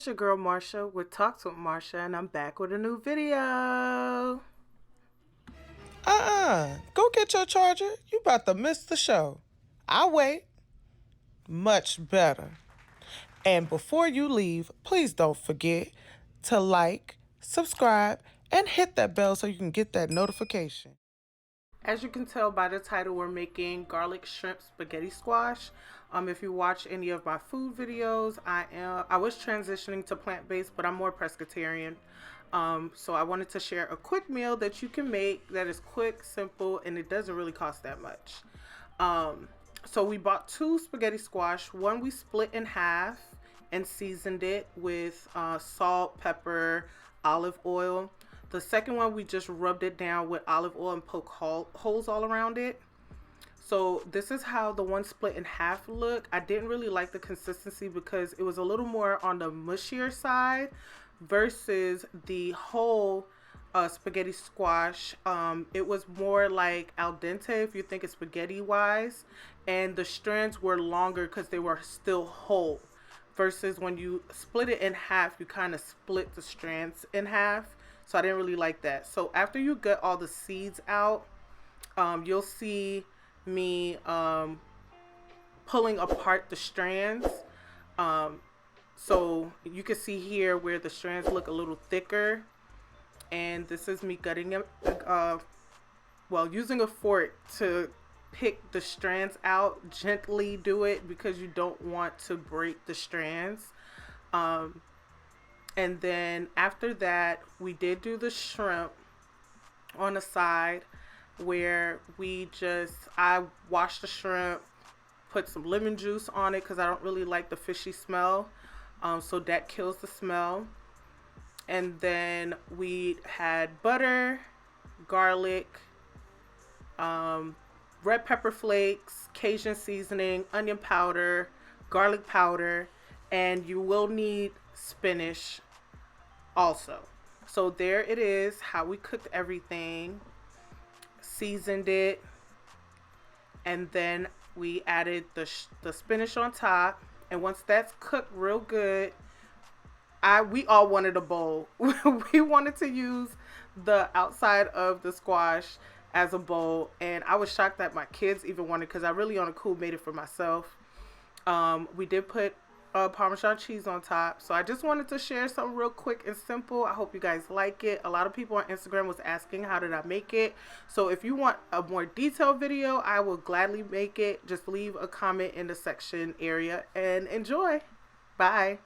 It's your girl Marsha with Talks with Marsha, and I'm back with a new video. Go get your charger. You about to miss the show. I'll wait. Much better. And before you leave, please don't forget to like, subscribe, and hit that bell so you can get that notification. As you can tell by the title, we're making garlic shrimp spaghetti squash. If you watch any of my food videos, I was transitioning to plant-based, but I'm more pescatarian. So I wanted to share a quick meal that you can make that is quick, simple, and it doesn't really cost that much. So we bought two spaghetti squash. One we split in half and seasoned it with salt, pepper, olive oil. The second one we just rubbed it down with olive oil and poke holes all around it. So this is how the one split in half look. I didn't really like the consistency because it was a little more on the mushier side versus the whole spaghetti squash. It was more like al dente if you think it's spaghetti wise, and the strands were longer because they were still whole. Versus when you split it in half, you kind of split the strands in half. So I didn't really like that. So after you get all the seeds out, you'll see me pulling apart the strands. So you can see here where the strands look a little thicker. And this is me gutting it, using a fork to pick the strands out. Gently do it because you don't want to break the strands. And then after that, we did do the shrimp on the side where I washed the shrimp, put some lemon juice on it because I don't really like the fishy smell. So that kills the smell. And then we had butter, garlic, red pepper flakes, Cajun seasoning, onion powder, garlic powder, and you will need spinach also. So there it is, how we cooked everything, seasoned it, and then we added the spinach on top. And once that's cooked real good, we all wanted a bowl. We wanted to use the outside of the squash as a bowl, and I was shocked that my kids even wanted, because I really on a cool made it for myself. We did put parmesan cheese on top. So I just wanted to share something real quick and simple. I hope you guys like it. A lot of people on Instagram was asking how did I make it. So if you want a more detailed video, I will gladly make it. Just leave a comment in the section area and enjoy. Bye.